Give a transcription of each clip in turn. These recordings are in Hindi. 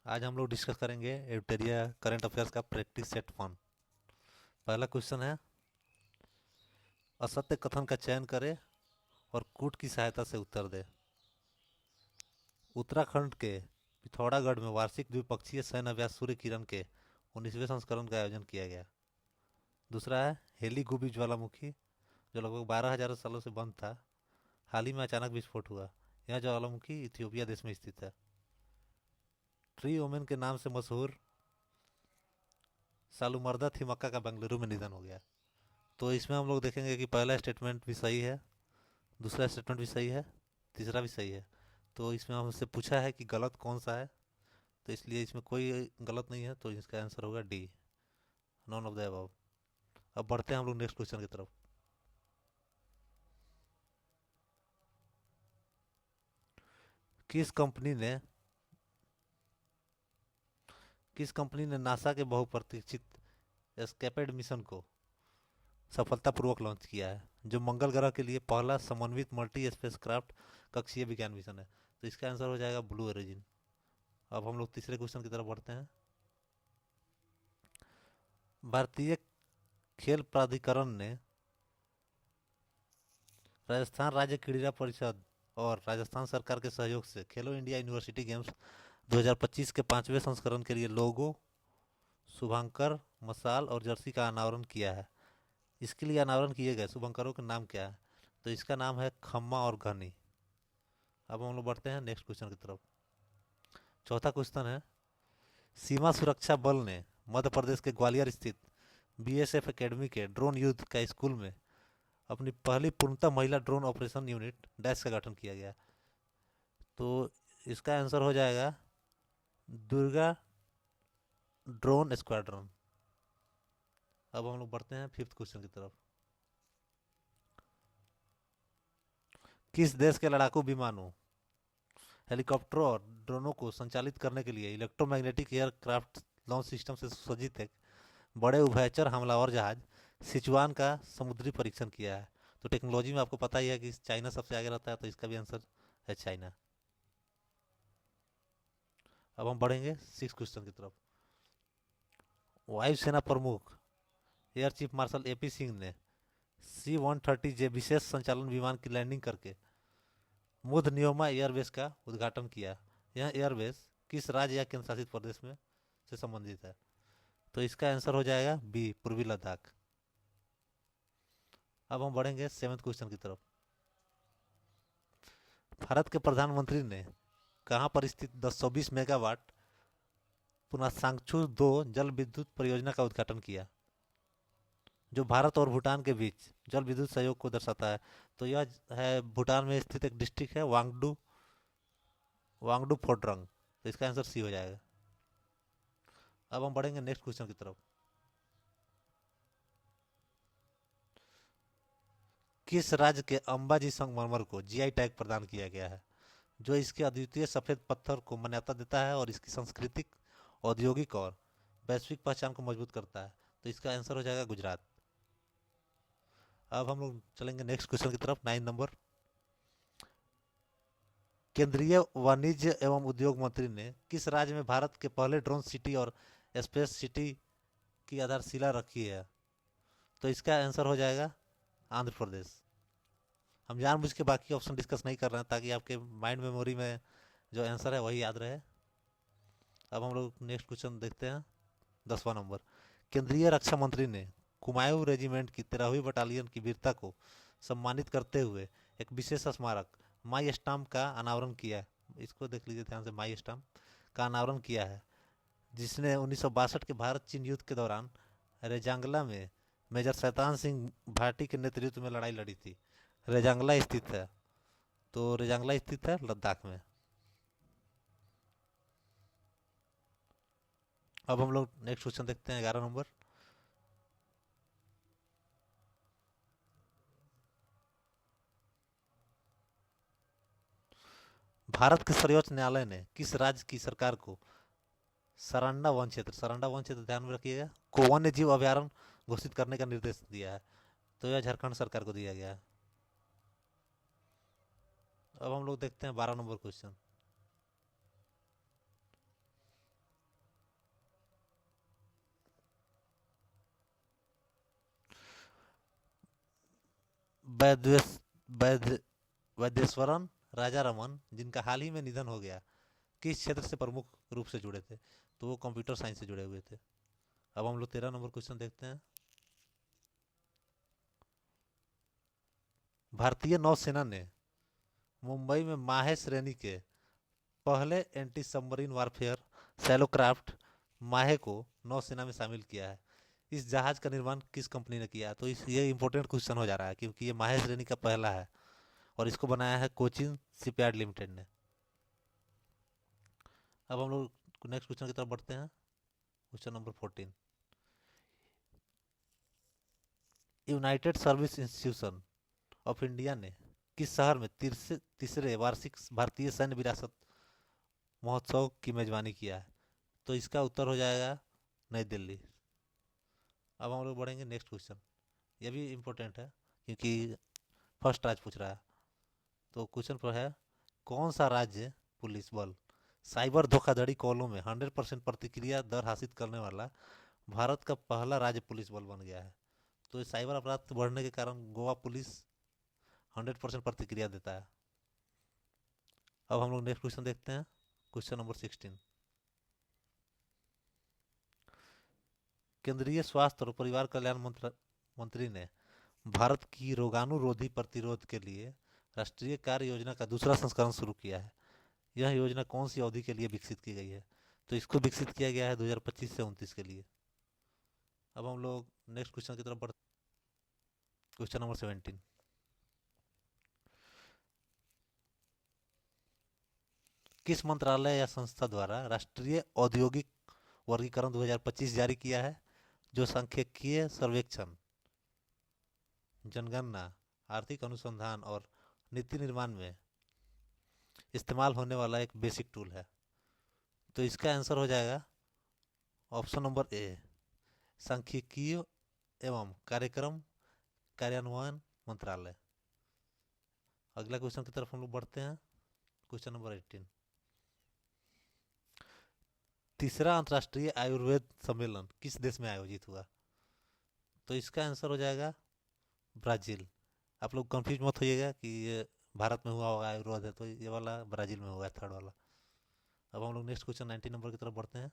आज हम लोग डिस्कस करेंगे एडिटोरिया करंट अफेयर्स का प्रैक्टिस सेट वन। पहला क्वेश्चन है, असत्य कथन का चयन करे और कूट की सहायता से उत्तर दे। उत्तराखंड के पिथौरागढ़ में वार्षिक द्विपक्षीय सैन्य अभ्यास सूर्य किरण के 19वें संस्करण का आयोजन किया गया। दूसरा है, हेली गुबी ज्वालामुखी जो लगभग 12,000 सालों से बंद था, हाल ही में अचानक विस्फोट हुआ। यह ज्वालामुखी इथियोपिया देश में स्थित है। ट्री ओमेन के नाम से मशहूर सालुमर्दा थिमक्का का बेंगलुरु में निधन हो गया। तो इसमें हम लोग देखेंगे कि पहला स्टेटमेंट भी सही है, दूसरा स्टेटमेंट भी सही है, तीसरा भी सही है। तो इसमें हमसे पूछा है कि गलत कौन सा है, तो इसलिए इसमें कोई गलत नहीं है, तो इसका आंसर होगा D, none of the above. अब बढ़ते हैं हम लोग नेक्स्ट क्वेश्चन की तरफ। किस कंपनी ने किस कंपनी ने नासा के बहुप्रतीक्षित एस्केपेड मिशन को सफलतापूर्वक लॉन्च किया है, जो मंगल ग्रह के लिए पहला समन्वित मल्टी स्पेसक्राफ्ट कक्षीय विज्ञान मिशन है? तो इसका आंसर हो जाएगा ब्लू ओरिजिन। अब हम लोग तीसरे क्वेश्चन की तरफ बढ़ते हैं। भारतीय खेल प्राधिकरण ने राजस्थान राज्य क्रीड़ा परिषद और राजस्थान सरकार के सहयोग से खेलो इंडिया यूनिवर्सिटी गेम्स 2025 के पांचवें संस्करण के लिए लोगो, शुभंकर, मशाल और जर्सी का अनावरण किया है। इसके लिए अनावरण किए गए शुभंकरों का नाम क्या है? तो इसका नाम है खम्मा और घनी। अब हम लोग बढ़ते हैं नेक्स्ट क्वेश्चन की तरफ। चौथा क्वेश्चन है, सीमा सुरक्षा बल ने मध्य प्रदेश के ग्वालियर स्थित बीएसएफ एकेडमी के ड्रोन युद्ध का स्कूल में अपनी पहली पूर्णतः महिला ड्रोन ऑपरेशन यूनिट डैश का गठन किया गया। तो इसका आंसर हो जाएगा दुर्गा ड्रोन स्क्वाड्रन। अब हम लोग बढ़ते हैं फिफ्थ क्वेश्चन की तरफ। किस देश के लड़ाकू विमानों, हेलीकॉप्टरों और ड्रोनों को संचालित करने के लिए इलेक्ट्रोमैग्नेटिक एयरक्राफ्ट लॉन्च सिस्टम से सुसज्जित एक बड़े उभयचर हमलावर जहाज सिचुआन का समुद्री परीक्षण किया है? तो टेक्नोलॉजी में आपको पता ही है कि चाइना सबसे आगे रहता है, तो इसका भी आंसर है चाइना। अब हम बढ़ेंगे सिक्स क्वेश्चन की तरफ। वायुसेना प्रमुख air chief marshal AP Singh ने C-130J विशेष संचालन विमान की लैंडिंग करके मुध नियोमा एयरबेस का उद्घाटन किया। यह एयरबेस किस राज्य या केंद्र शासित प्रदेश में से संबंधित है? तो इसका आंसर हो जाएगा बी, पूर्वी लद्दाख। अब हम बढ़ेंगे सेवन्थ क्वेश्चन की तरफ। भारत के प्रधानमंत्री ने कहाँ पर स्थित 1020 मेगावाट पुनः सांगचू दो जल विद्युत परियोजना का उद्घाटन किया, जो भारत और भूटान के बीच जल विद्युत सहयोग को दर्शाता है? तो यह है भूटान में स्थित एक डिस्ट्रिक्ट है, वांगडू, वांगडू फोड्रंग। तो इसका आंसर सी हो जाएगा। अब हम बढ़ेंगे नेक्स्ट क्वेश्चन की तरफ। किस राज्य के अंबाजी संगमरमर को जीआई टैग प्रदान किया गया है, जो इसके अद्वितीय सफेद पत्थर को मान्यता देता है और इसकी सांस्कृतिक, औद्योगिक और वैश्विक पहचान को मजबूत करता है? तो इसका आंसर हो जाएगा गुजरात। अब हम लोग चलेंगे नेक्स्ट क्वेश्चन की तरफ, 9 नंबर। केंद्रीय वाणिज्य एवं उद्योग मंत्री ने किस राज्य में भारत के पहले ड्रोन सिटी और स्पेस सिटी की आधारशिला रखी है? तो इसका आंसर हो जाएगा आंध्र प्रदेश। हम जानबूझ के बाकी ऑप्शन डिस्कस नहीं कर रहे हैं ताकि आपके माइंड मेमोरी में जो आंसर है वही याद रहे। अब हम लोग नेक्स्ट क्वेश्चन देखते हैं, 10वां नंबर। केंद्रीय रक्षा मंत्री ने कुमाऊं रेजिमेंट की 13वीं बटालियन की वीरता को सम्मानित करते हुए एक विशेष स्मारक माई स्टाम्प का अनावरण किया। इसको देख लीजिए ध्यान से, माई स्टाम्प का अनावरण किया है, जिसने 1962 के भारत चीन युद्ध के दौरान रेजांगला में मेजर शैतान सिंह भाटी के नेतृत्व में लड़ाई लड़ी थी। रेजांगला स्थित है, तो रेजांगला स्थित है लद्दाख में। अब हम लोग नेक्स्ट क्वेश्चन देखते हैं, 11 नंबर। भारत के सर्वोच्च न्यायालय ने किस राज्य की सरकार को सरांडा वन क्षेत्र ध्यान में रखिएगा, को वन्य जीव अभ्यारण्य घोषित करने का निर्देश दिया है? तो यह झारखंड सरकार को दिया गया है। अब हम लोग देखते हैं 12 नंबर क्वेश्चन। वैद्यस वैद्य वैद्यस्वरन राजा रमन, जिनका हाल ही में निधन हो गया, किस क्षेत्र से प्रमुख रूप से जुड़े थे? तो वो कंप्यूटर साइंस से जुड़े हुए थे। अब हम लोग 13 नंबर क्वेश्चन देखते हैं। भारतीय नौसेना ने मुंबई में माहे श्रेणी के पहले एंटी सबमरीन वारफेयर सैलोक्राफ्ट माहे को नौसेना में शामिल किया है। इस जहाज का निर्माण किस कंपनी ने किया? तो इस ये इंपॉर्टेंट क्वेश्चन हो जा रहा है, क्योंकि ये माहे श्रेणी का पहला है और इसको बनाया है कोचिन शिपयार्ड लिमिटेड ने। अब हम लोग नेक्स्ट क्वेश्चन की तरफ बढ़ते हैं। Question number 14। United service institution of India ने किस शहर में तीसरे वार्षिक भारतीय सैन्य विरासत महोत्सव की मेजबानी किया है? तो इसका उत्तर हो जाएगा नई दिल्ली। अब हम लोग बढ़ेंगे नेक्स्ट क्वेश्चन। ये भी इम्पोर्टेंट है, क्योंकि फर्स्ट राज्य पूछ रहा है। तो क्वेश्चन पर है, कौन सा राज्य पुलिस बल साइबर धोखाधड़ी कॉलों में 100% प्रतिक्रिया दर हासिल करने वाला भारत का पहला राज्य पुलिस बल बन गया है? तो साइबर अपराध बढ़ने के कारण गोवा पुलिस 100% प्रतिक्रिया देता है। अब हम लोग नेक्स्ट क्वेश्चन देखते हैं। Question number 16। केंद्रीय स्वास्थ्य और परिवार कल्याण मंत्री ने भारत की रोगाणुरोधी प्रतिरोध के लिए राष्ट्रीय कार्य योजना का दूसरा संस्करण शुरू किया है। यह योजना कौन सी अवधि के लिए विकसित की गई है? तो इसको विकसित किया गया है 2025 से 29 के लिए। अब हम लोग नेक्स्ट क्वेश्चन की तरफ बढ़ते। Question number 17। किस मंत्रालय या संस्था द्वारा राष्ट्रीय औद्योगिक वर्गीकरण 2025 जारी किया है, जो सांख्यिकीय सर्वेक्षण, जनगणना, आर्थिक अनुसंधान और नीति निर्माण में इस्तेमाल होने वाला एक बेसिक टूल है? तो इसका आंसर हो जाएगा ऑप्शन नंबर ए, सांख्यिकीय एवं कार्यक्रम कार्यान्वयन मंत्रालय। अगला क्वेश्चन की तरफ हम लोग बढ़ते हैं। Question number 18। तीसरा अंतर्राष्ट्रीय आयुर्वेद सम्मेलन किस देश में आयोजित हुआ? तो इसका आंसर हो जाएगा ब्राजील। आप लोग कंफ्यूज मत होइएगा कि ये भारत में हुआ होगा आयुर्वेद है, तो ये वाला ब्राजील में हुआ है, थर्ड वाला। अब हम लोग नेक्स्ट क्वेश्चन 19 नंबर की तरफ बढ़ते हैं।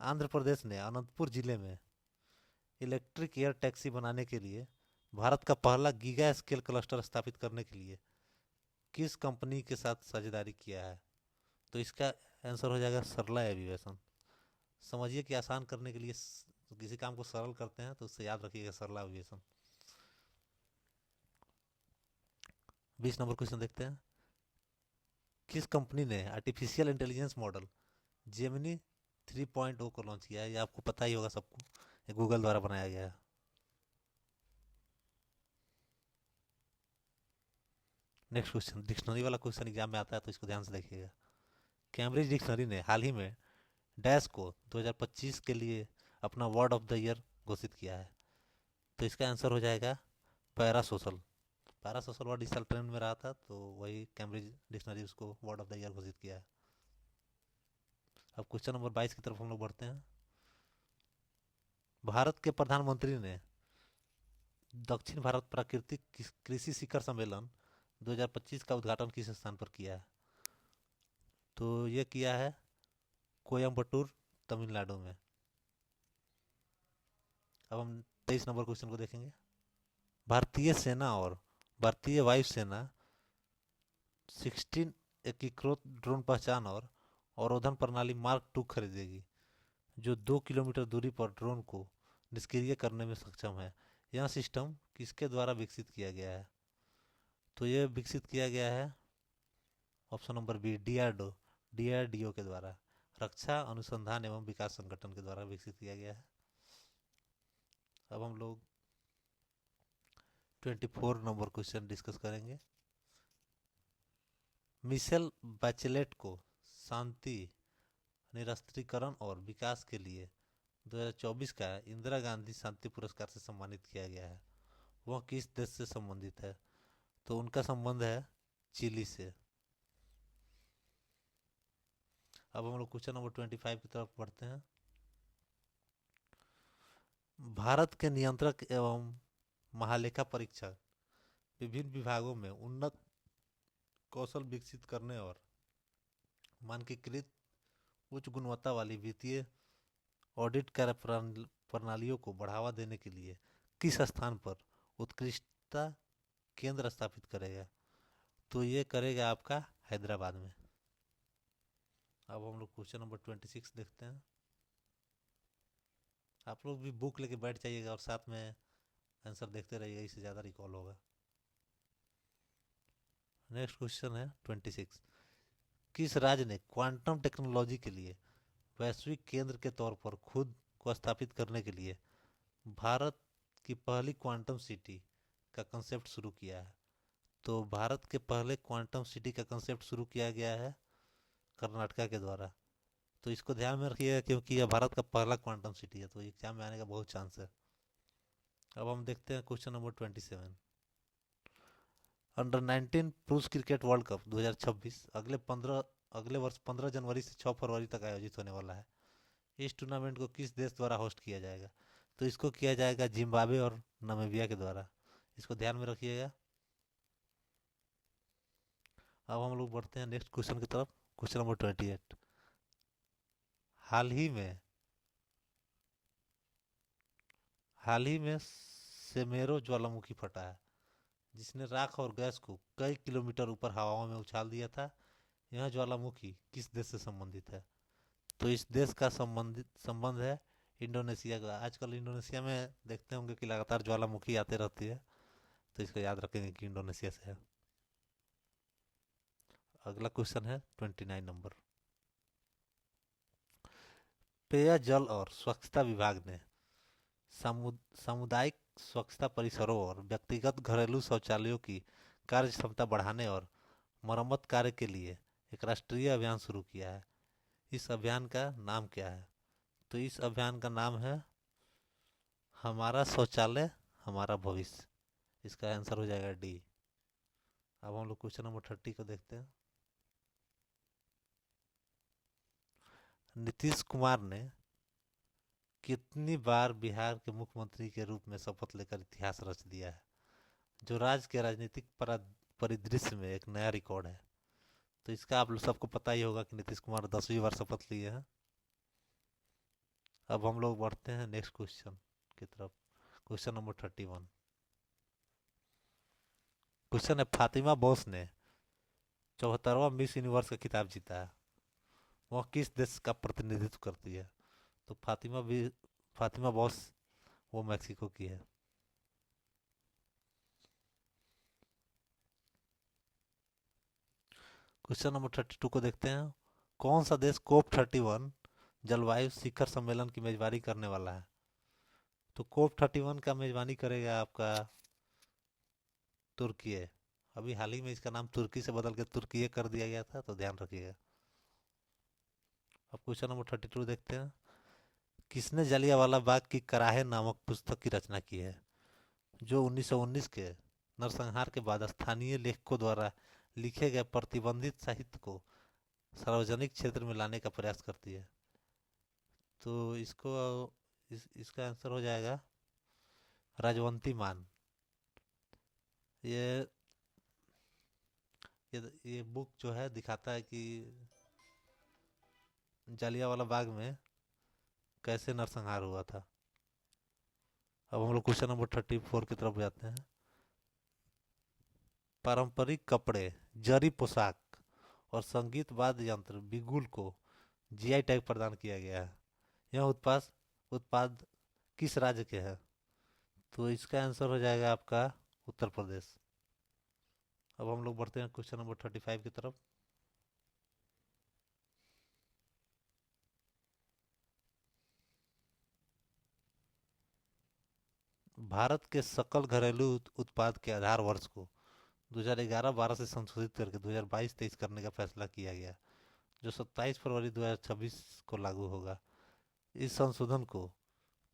आंध्र प्रदेश ने अनंतपुर जिले में इलेक्ट्रिक एयर टैक्सी बनाने के लिए भारत का पहला गीगा स्केल क्लस्टर स्थापित करने के लिए किस कंपनी के साथ साझेदारी किया है? तो इसका आंसर हो जाएगा सरला एविएशन। समझिए कि आसान करने के लिए किसी काम को सरल करते हैं, तो उससे याद रखिएगा सरला एविएशन। 20 नंबर क्वेश्चन देखते हैं। किस कंपनी ने आर्टिफिशियल इंटेलिजेंस मॉडल जेमिनी 3.0 को लॉन्च किया है? ये आपको पता ही होगा सबको, ये गूगल द्वारा बनाया गया है। नेक्स्ट क्वेश्चन डिक्शनरी वाला क्वेश्चन एग्जाम में आता है, तो इसको ध्यान से देखिएगा। कैम्ब्रिज डिक्शनरी ने हाल ही में डैश को 2025 के लिए अपना वर्ड ऑफ द ईयर घोषित किया है। तो इसका आंसर हो जाएगा para social. Para social word इस साल ट्रेंड में रहा था, तो वही कैम्ब्रिज डिक्शनरी उसको वर्ड ऑफ द ईयर घोषित किया है। अब क्वेश्चन नंबर 22 की तरफ हम लोग बढ़ते हैं। भारत के प्रधानमंत्री ने दक्षिण भारत प्राकृतिक कृषि शिखर सम्मेलन 2025 का उद्घाटन किस स्थान पर किया है? तो ये किया है कोयम्बटूर, तमिलनाडु में। अब हम 23 नंबर क्वेश्चन को देखेंगे। भारतीय सेना और भारतीय वायुसेना 16 एकीकृत ड्रोन पहचान और अवरोधन प्रणाली मार्क 2 खरीदेगी, जो 2 किलोमीटर दूरी पर ड्रोन को निष्क्रिय करने में सक्षम है। यह सिस्टम किसके द्वारा विकसित किया गया है? तो यह विकसित किया गया है ऑप्शन नंबर बी, डीआरडीओ के द्वारा, रक्षा अनुसंधान एवं विकास संगठन के द्वारा विकसित किया गया है। अब हम लोग 24 नंबर क्वेश्चन डिस्कस करेंगे। मिशेल बैचेलेट को शांति, निरस्त्रीकरण और विकास के लिए 2024 का इंदिरा गांधी शांति पुरस्कार से सम्मानित किया गया है। वह किस देश से संबंधित है? तो उनका संबंध है चिली से। अब हम लोग क्वेश्चन नंबर 25 की तरफ बढ़ते हैं। भारत के नियंत्रक एवं महालेखा परीक्षक विभिन्न विभागों में उन्नत कौशल विकसित करने और मानकीकृत उच्च गुणवत्ता वाली वित्तीय ऑडिट कार्य प्रणालियों को बढ़ावा देने के लिए किस स्थान पर उत्कृष्टता केंद्र स्थापित करेगा? तो ये करेगा आपका हैदराबाद में। अब हम लोग क्वेश्चन नंबर 26 देखते हैं। आप लोग भी बुक लेके बैठ जाइएगा और साथ में आंसर देखते रहिएगा, इससे ज़्यादा रिकॉल होगा। नेक्स्ट क्वेश्चन है 26। किस राज्य ने क्वांटम टेक्नोलॉजी के लिए वैश्विक केंद्र के तौर पर खुद को स्थापित करने के लिए भारत की पहली क्वांटम सिटी का कंसेप्ट शुरू किया है? तो भारत के पहले क्वांटम सिटी का कंसेप्ट शुरू किया गया है कर्नाटका के द्वारा। तो इसको ध्यान में रखिएगा क्योंकि यह भारत का पहला क्वांटम सिटी है, तो एग्जाम में आने का बहुत चांस है। अब हम देखते हैं क्वेश्चन नंबर 27। अंडर 19 पुरुष क्रिकेट वर्ल्ड कप 2026 अगले वर्ष 15 जनवरी से 6 फरवरी तक आयोजित होने वाला है। इस टूर्नामेंट को किस देश द्वारा होस्ट किया जाएगा? तो इसको किया जाएगा जिम्बाब्वे और नामीबिया के द्वारा। इसको ध्यान में रखिएगा। अब हम लोग बढ़ते हैं नेक्स्ट क्वेश्चन की तरफ। Question number 28। हाल ही में सेमेरो ज्वालामुखी फटा है जिसने राख और गैस को कई किलोमीटर ऊपर हवाओं में उछाल दिया था। यह ज्वालामुखी किस देश से संबंधित है? तो इस देश का संबंध है इंडोनेशिया का। आजकल इंडोनेशिया में देखते होंगे कि लगातार ज्वालामुखी आते रहती है, तो इसको याद रखेंगे कि इंडोनेशिया से है। अगला क्वेश्चन है 29 नंबर। पेयजल और स्वच्छता विभाग ने सामुदायिक स्वच्छता परिसरों और व्यक्तिगत घरेलू शौचालयों की कार्य क्षमता बढ़ाने और मरम्मत कार्य के लिए एक राष्ट्रीय अभियान शुरू किया है। इस अभियान का नाम क्या है? तो इस अभियान का नाम है हमारा शौचालय हमारा भविष्य। इसका आंसर हो जाएगा डी। अब हम लोग क्वेश्चन नंबर 30 को देखते हैं। नीतीश कुमार ने कितनी बार बिहार के मुख्यमंत्री के रूप में शपथ लेकर इतिहास रच दिया है, जो राज्य के राजनीतिक परिदृश्य में एक नया रिकॉर्ड है? तो इसका आप लोग सबको पता ही होगा कि नीतीश कुमार 10वीं बार शपथ लिए हैं। अब हम लोग बढ़ते हैं नेक्स्ट क्वेश्चन की तरफ। Question number 31। क्वेश्चन है फातिमा बोस ने 74वां मिस यूनिवर्स का खिताब जीता है, वह किस देश का प्रतिनिधित्व करती है? तो फातिमा बोस वो मैक्सिको की है। क्वेश्चन नंबर 32 को देखते हैं। कौन सा देश कोप 31 जलवायु शिखर सम्मेलन की मेजबानी करने वाला है? तो कोप 31 का मेजबानी करेगा आपका तुर्की। अभी हाल ही में इसका नाम तुर्की से बदल के तुर्की कर दिया गया था, तो ध्यान रखिएगा। अब क्वेश्चन नंबर 32 देखते हैं। किसने जलियांवाला बाग की कराहे नामक पुस्तक की रचना की है, जो 1919 के नरसंहार के बाद स्थानीय लेखकों द्वारा लिखे गए प्रतिबंधित साहित्य को सार्वजनिक क्षेत्र में लाने का प्रयास करती है? तो इसका आंसर हो जाएगा राजवंती मान। ये ये बुक जो है दिखाता है कि जलियांवाला बाग में कैसे नरसंहार हुआ था। अब हम लोग क्वेश्चन नंबर 34 की तरफ जाते हैं। पारंपरिक कपड़े, जरी पोशाक और संगीत वाद्य यंत्र बिगुल को जीआई टैग प्रदान किया गया है। यह उत्पाद किस राज्य के हैं? तो इसका आंसर हो जाएगा आपका उत्तर प्रदेश। अब हम लोग बढ़ते हैं क्वेश्चन नंबर 35 की तरफ। भारत के सकल घरेलू उत्पाद के आधार वर्ष को 2011-12 से संशोधित करके 2022-23 करने का फैसला किया गया, जो 27 फरवरी 2026 को लागू होगा। इस संशोधन को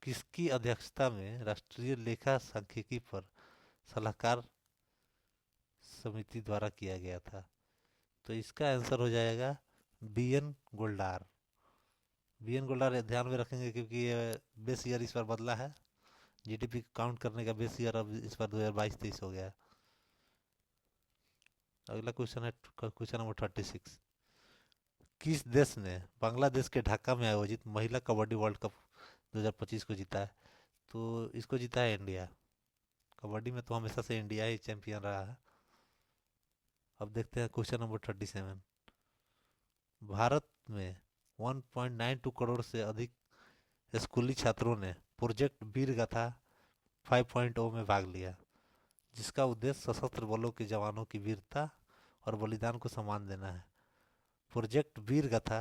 किसकी अध्यक्षता में राष्ट्रीय लेखा सांख्यिकी पर सलाहकार समिति द्वारा किया गया था? तो इसका आंसर हो जाएगा बी एन गोल्डार। बी एन गोल्डार ध्यान में रखेंगे क्योंकि ये बेस ईयर इस बार बदला है। जीडीपी काउंट करने का बेस ईयर अब इस बार 2022-23 हो गया है। अगला क्वेश्चन है क्वेश्चन नंबर 36। किस देश ने बांग्लादेश के ढाका में आयोजित महिला कबड्डी वर्ल्ड कप 2025 को जीता है? तो इसको जीता है इंडिया। कबड्डी में तो हमेशा से इंडिया ही चैंपियन रहा है। अब देखते हैं क्वेश्चन नंबर 37। भारत में 1.92 करोड़ से अधिक स्कूली छात्रों ने प्रोजेक्ट वीर गाथा 5.0 में भाग लिया, जिसका उद्देश्य सशस्त्र बलों के जवानों की वीरता और बलिदान को सम्मान देना है। प्रोजेक्ट वीर गाथा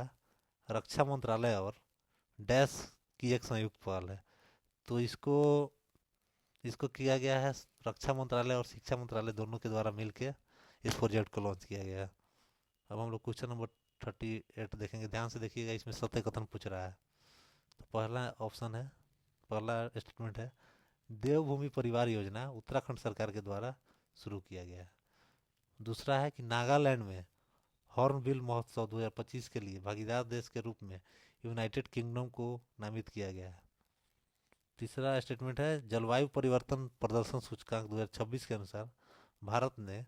रक्षा मंत्रालय और डैश की एक संयुक्त पहल है। तो इसको इसको किया गया है रक्षा मंत्रालय और शिक्षा मंत्रालय दोनों के द्वारा मिलकर इस प्रोजेक्ट को लॉन्च किया गया है। अब हम लोग क्वेश्चन नंबर 38 देखेंगे, ध्यान से देखिएगा, इसमें सत्य कथन पूछ रहा है। तो पहला ऑप्शन है, पहला स्टेटमेंट है, देवभूमि परिवार योजना उत्तराखंड सरकार के द्वारा शुरू किया गया है। दूसरा है कि नागालैंड में हॉर्नबिल महोत्सव 2025 के लिए भागीदार देश के रूप में यूनाइटेड किंगडम को नामित किया गया है। तीसरा स्टेटमेंट है, जलवायु परिवर्तन प्रदर्शन सूचकांक 2026 के अनुसार भारत ने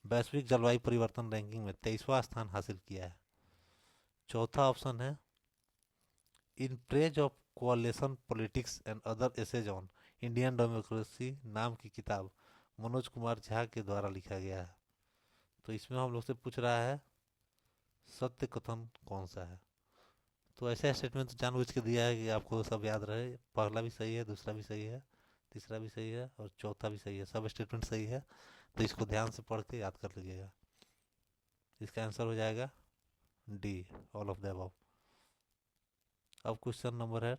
वैश्विक जलवायु परिवर्तन रैंकिंग में 23वां स्थान हासिल किया है। चौथा ऑप्शन है, in praise of coalition politics and other essays on Indian democracy नाम की किताब मनोज कुमार झा के द्वारा लिखा गया है। तो इसमें हम लोग से पूछ रहा है सत्य कथन कौन सा है। तो ऐसा स्टेटमेंट तो जानबूझ के दिया है कि आपको सब याद रहे। पहला भी सही है, दूसरा भी सही है, तीसरा भी सही है और चौथा भी सही है, सब स्टेटमेंट सही है। तो इसको ध्यान से पढ़ के याद कर लीजिएगा। इसका आंसर हो जाएगा D, all of the above. अब क्वेश्चन नंबर है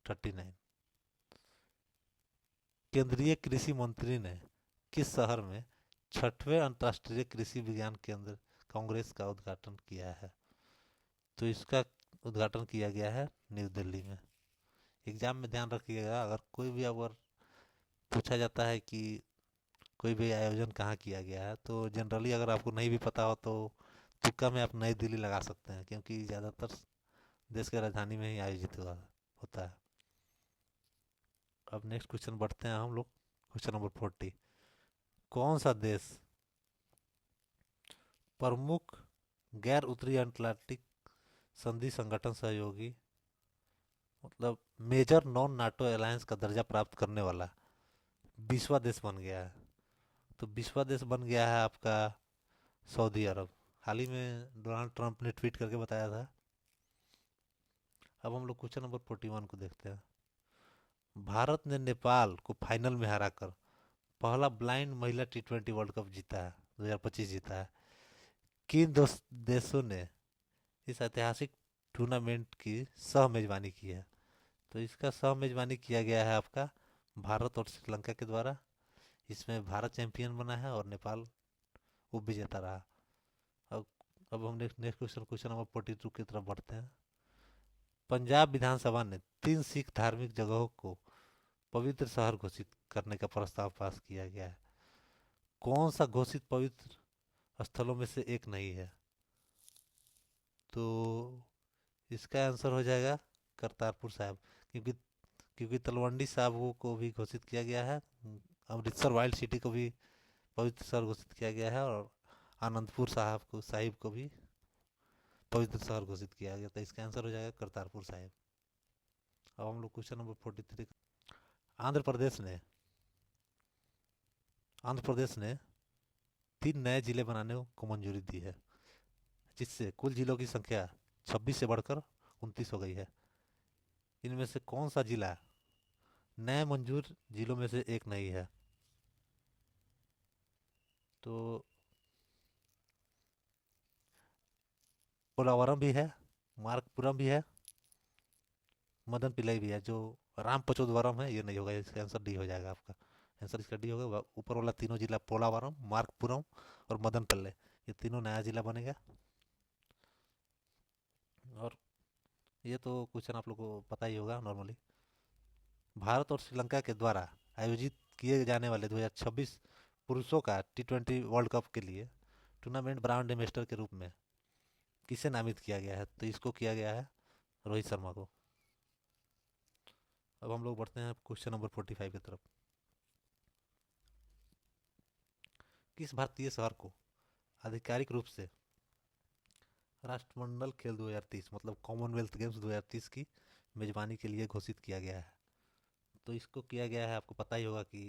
39। केंद्रीय कृषि मंत्री ने किस शहर में 6वें अंतर्राष्ट्रीय कृषि विज्ञान केंद्र कांग्रेस का उद्घाटन किया है? तो इसका उद्घाटन किया गया है न्यू दिल्ली में। एग्जाम में ध्यान रखिएगा, अगर कोई भी अगर पूछा जाता है कि कोई भी आयोजन कहाँ किया गया है, तो जनरली अगर आपको नहीं भी पता हो तो तुक्का में आप नई दिल्ली लगा सकते हैं, क्योंकि ज़्यादातर देश की राजधानी में ही आयोजित हुआ होता है। अब नेक्स्ट क्वेश्चन बढ़ते हैं हम लोग, क्वेश्चन नंबर 40। कौन सा देश प्रमुख गैर उत्तरी अटलांटिक संधि संगठन सहयोगी, मतलब मेजर नॉन नाटो अलायंस का दर्जा प्राप्त करने वाला 20वां देश बन गया है? तो 20वां देश बन गया है आपका सऊदी अरब। हाल ही में डोनाल्ड ट्रंप ने ट्वीट करके बताया था। अब हम लोग क्वेश्चन नंबर 41 को देखते हैं। भारत ने नेपाल को फाइनल में हराकर पहला ब्लाइंड महिला T20 वर्ल्ड कप जीता है, 2025 जीता है। किन देशों ने इस ऐतिहासिक टूर्नामेंट की सह मेजबानी की है? तो इसका सह मेजबानी किया गया है आपका भारत और श्रीलंका के द्वारा। इसमें भारत चैंपियन बना है और नेपाल उप विजेता रहा। अब अब हम नेक्स्ट क्वेश्चन, क्वेश्चन नंबर 42 की तरफ बढ़ते हैं। पंजाब विधानसभा ने 3 सिख धार्मिक जगहों को पवित्र शहर घोषित करने का प्रस्ताव पास किया गया है। कौन सा घोषित पवित्र स्थलों में से एक नहीं है? तो इसका आंसर हो जाएगा करतारपुर साहिब, क्योंकि क्योंकि तलवंडी साहब को भी घोषित किया गया है, अमृतसर वाइल्ड सिटी को भी पवित्र शहर घोषित किया गया है, और आनंदपुर साहिब को भी पवित्र शहर घोषित किया गया। तो इसका आंसर हो जाएगा करतारपुर साहिब। अब हम लोग क्वेश्चन नंबर 43। आंध्र प्रदेश ने आंध्र प्रदेश ने 3 नए जिले बनाने को मंजूरी दी है, जिससे कुल जिलों की संख्या 26 से बढ़कर 29 हो गई है। इनमें से कौन सा जिला नए मंजूर जिलों में से एक नहीं है? तो पोलावरम भी है, मार्कपुरम भी है, मदन पिल्लई भी है। जो राम पचोदवरम है ये नहीं होगा, इसका आंसर डी हो जाएगा। आपका आंसर इसका डी होगा। ऊपर वाला तीनों जिला पोलावरम, मार्कपुरम और मदन पिल्लई, ये तीनों नया जिला बनेगा। और ये तो क्वेश्चन आप लोग को पता ही होगा नॉर्मली। भारत और श्रीलंका के द्वारा आयोजित किए जाने वाले 2026 पुरुषों का T20 वर्ल्ड कप के लिए टूर्नामेंट ब्रांड एम्बेसडर के रूप में किसे नामित किया गया है? तो इसको किया गया है रोहित शर्मा को। अब हम लोग बढ़ते हैं क्वेश्चन नंबर 45 की तरफ। किस भारतीय शहर को आधिकारिक रूप से राष्ट्रमंडल खेल 2030 मतलब कॉमनवेल्थ गेम्स 2030 की मेजबानी के लिए घोषित किया गया है? तो इसको किया गया है, आपको पता ही होगा कि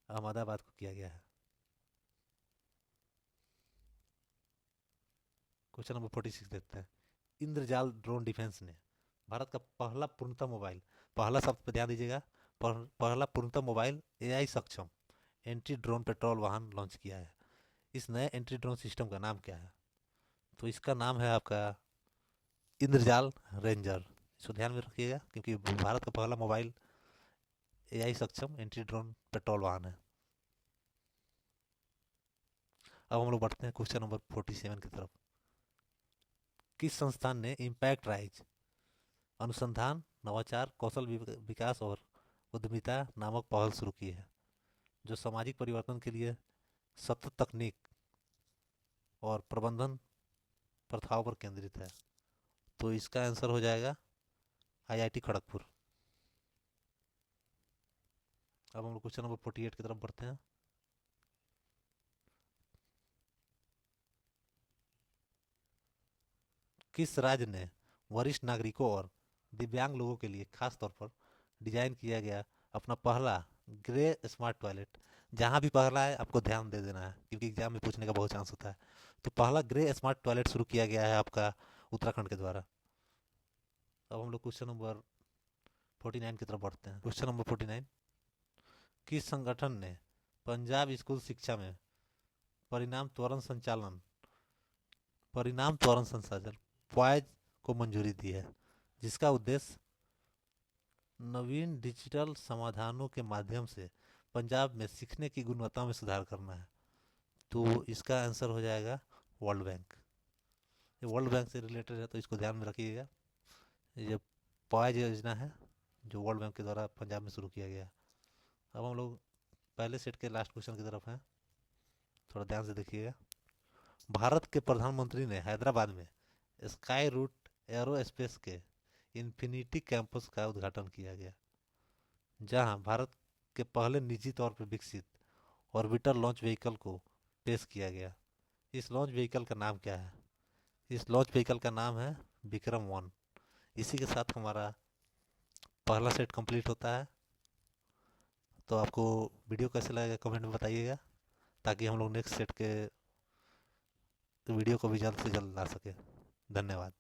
अहमदाबाद को किया गया है। क्वेश्चन नंबर 46 देखते हैं। इंद्रजाल ड्रोन डिफेंस ने भारत का पहला पूर्णतः मोबाइल, पहला शब्द पर ध्यान दीजिएगा, पहला पूर्णतः मोबाइल एआई सक्षम एंटी ड्रोन पेट्रोल वाहन लॉन्च किया है। इस नए एंटी ड्रोन सिस्टम का नाम क्या है? तो इसका नाम है आपका इंद्रजाल रेंजर। इसको ध्यान में रखिएगा क्योंकि भारत का पहला मोबाइल एआई सक्षम एंटी ड्रोन पेट्रोल वाहन है। अब हम लोग बढ़ते हैं क्वेश्चन नंबर 47 की तरफ। किस संस्थान ने इम्पैक्ट राइज अनुसंधान, नवाचार, कौशल विकास और उद्यमिता नामक पहल शुरू की है, जो सामाजिक परिवर्तन के लिए सतत तकनीक और प्रबंधन प्रथाओं पर केंद्रित है? तो इसका आंसर हो जाएगा आईआईटी खड़गपुर। अब हम लोग क्वेश्चन नंबर 48 की तरफ बढ़ते हैं। किस राज्य ने वरिष्ठ नागरिकों और दिव्यांग लोगों के लिए खास तौर पर डिजाइन किया गया अपना पहला ग्रे स्मार्ट टॉयलेट? जहाँ भी पहला है आपको ध्यान दे देना है क्योंकि एग्जाम में पूछने का बहुत चांस होता है। तो पहला ग्रे स्मार्ट टॉयलेट शुरू किया गया है आपका उत्तराखंड के द्वारा। अब हम लोग क्वेश्चन नंबर 49 की तरफ बढ़ते हैं। Question number 49। किस संगठन ने पंजाब स्कूल शिक्षा में परिणाम त्वरण संचालन परिणाम त्वरण संचालन पॉइज को मंजूरी दी है, जिसका उद्देश्य नवीन डिजिटल समाधानों के माध्यम से पंजाब में सीखने की गुणवत्ता में सुधार करना है? तो इसका आंसर हो जाएगा वर्ल्ड बैंक। ये वर्ल्ड बैंक से रिलेटेड है तो इसको ध्यान में रखिएगा। ये पॉइज योजना है जो वर्ल्ड बैंक के द्वारा पंजाब में शुरू किया गया। अब हम लोग पहले सेट के लास्ट क्वेश्चन की तरफ हैं, थोड़ा ध्यान से देखिएगा। भारत के प्रधानमंत्री ने हैदराबाद में स्काई रूट एरोस्पेस के इन्फिनिटी कैंपस का उद्घाटन किया गया, जहां भारत के पहले निजी तौर पर विकसित ऑर्बिटर लॉन्च व्हीकल को पेश किया गया। इस लॉन्च व्हीकल का नाम क्या है? इस लॉन्च व्हीकल का नाम है विक्रम 1। इसी के साथ हमारा पहला सेट कंप्लीट होता है। तो आपको वीडियो कैसे लगेगा कमेंट में बताइएगा, ताकि हम लोग नेक्स्ट सेट के वीडियो को भी जल्द से जल्द ला सके। धन्यवाद।